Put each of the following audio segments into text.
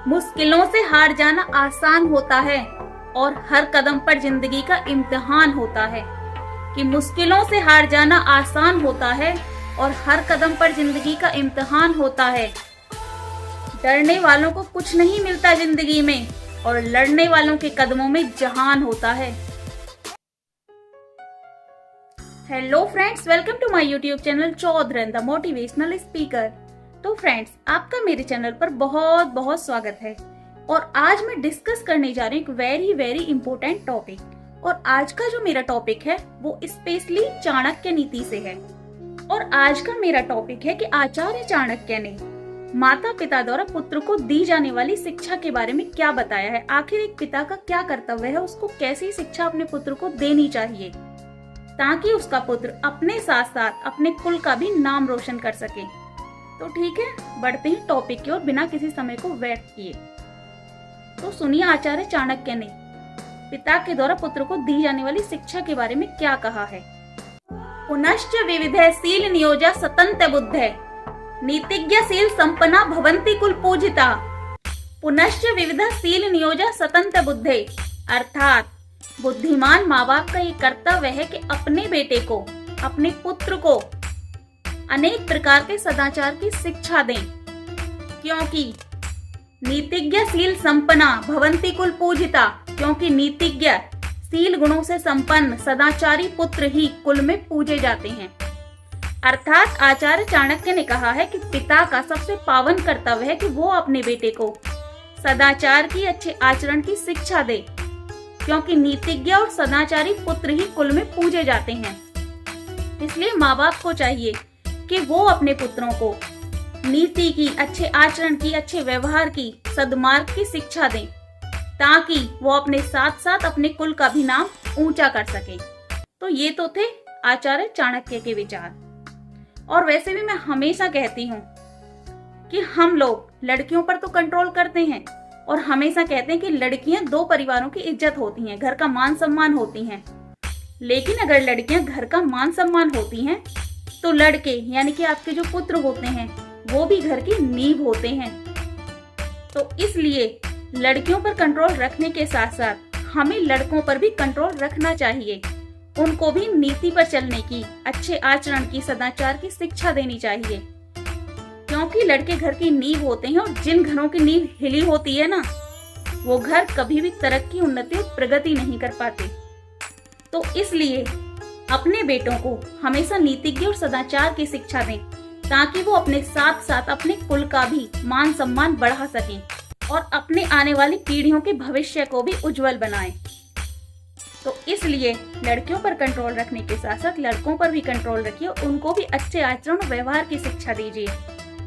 मुश्किलों से हार जाना आसान होता है और हर कदम पर जिंदगी का इम्तिहान होता है। कि मुश्किलों से हार जाना आसान होता है और हर कदम पर जिंदगी का इम्तिहान होता है। डरने वालों को कुछ नहीं मिलता जिंदगी में और लड़ने वालों के कदमों में जहान होता है। Hello friends, welcome to my YouTube channel Chaudharan the motivational speaker. तो फ्रेंड्स, आपका मेरे चैनल पर बहुत बहुत स्वागत है और आज मैं डिस्कस करने जा रही हूँ एक वेरी इम्पोर्टेंट टॉपिक। और आज का जो मेरा टॉपिक है वो स्पेशली चाणक्य नीति से है। और आज का मेरा टॉपिक है कि आचार्य चाणक्य ने माता पिता द्वारा पुत्र को दी जाने वाली शिक्षा के बारे में क्या बताया है। आखिर एक पिता का क्या कर्तव्य है, उसको कैसी शिक्षा अपने पुत्र को देनी चाहिए ताकि उसका पुत्र अपने साथ साथ अपने कुल का भी नाम रोशन कर सके। तो ठीक है, बढ़ते हैं टॉपिक की ओर बिना किसी समय को व्यर्थ किए। तो सुनिए आचार्य चाणक्य ने पिता के द्वारा पुत्र को दी जाने वाली शिक्षा के बारे में क्या कहा है। पुनश्च विविधे शील नियोजा सतन्त बुद्धे नीतिज्ञ शील संपन्ना भवन्ति कुल पूजिता। पुनश्च विविध शील नियोजा सतन्त बुद्धे अर्थात बुद्धिमान माँ बाप का ये कर्तव्य है कि अपने बेटे को, अपने पुत्र को अनेक प्रकार के सदाचार की शिक्षा दें, क्योंकि नीतिज्ञ शील संपन्ना भवन्ति कुल पूजिता, क्योंकि नीतिज्ञ शील गुणों से संपन्न सदाचारी पुत्र ही कुल में पूजे जाते हैं। अर्थात आचार्य चाणक्य ने कहा है कि पिता का सबसे पावन कर्तव्य है कि वो अपने बेटे को सदाचार की, अच्छे आचरण की शिक्षा दे, क्योंकि नीतिज्ञ और सदाचारी पुत्र ही कुल में पूजे जाते हैं। इसलिए माँ बाप को चाहिए कि वो अपने पुत्रों को नीति की, अच्छे आचरण की, अच्छे व्यवहार की, सद्मार्ग की शिक्षा दें ताकि वो अपने साथ साथ अपने कुल का भी नाम ऊंचा कर सके। तो ये तो थे आचार्य चाणक्य के विचार। और वैसे भी मैं हमेशा कहती हूँ कि हम लोग लड़कियों पर तो कंट्रोल करते हैं और हमेशा कहते हैं कि लड़कियां दो परिवारों की इज्जत होती हैं, घर का मान सम्मान होती हैं। लेकिन अगर लड़कियां घर का मान सम्मान होती हैं तो लड़के यानी कि आपके जो पुत्र होते हैं वो भी घर की नींव होते हैं। तो इसलिए लड़कियों पर कंट्रोल रखने के साथ साथ हमें लड़कों पर भी कंट्रोल रखना चाहिए। उनको भी नीति पर चलने की, अच्छे आचरण की, सदाचार की शिक्षा देनी चाहिए, क्योंकि लड़के घर की नींव होते हैं और जिन घरों की नींव हिली होती है ना, वो घर कभी भी तरक्की, उन्नति और प्रगति नहीं कर पाते। तो इसलिए अपने बेटों को हमेशा नीतिज्ञ और सदाचार की शिक्षा दें ताकि वो अपने साथ साथ अपने कुल का भी मान सम्मान बढ़ा सकें और अपने आने वाली पीढ़ियों के भविष्य को भी उज्जवल बनाएं। तो इसलिए लड़कियों पर कंट्रोल रखने के साथ साथ लड़कों पर भी कंट्रोल रखिए, उनको भी अच्छे आचरण और व्यवहार की शिक्षा दीजिए,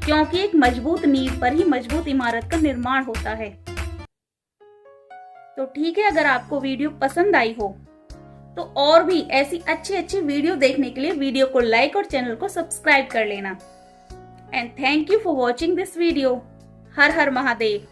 क्योंकि एक मजबूत नींव पर ही मजबूत इमारत का निर्माण होता है। तो ठीक है, अगर आपको वीडियो पसंद आई हो तो और भी ऐसी अच्छी वीडियो देखने के लिए वीडियो को लाइक और चैनल को सब्सक्राइब कर लेना। And thank you for watching this video. Her her Mahadev.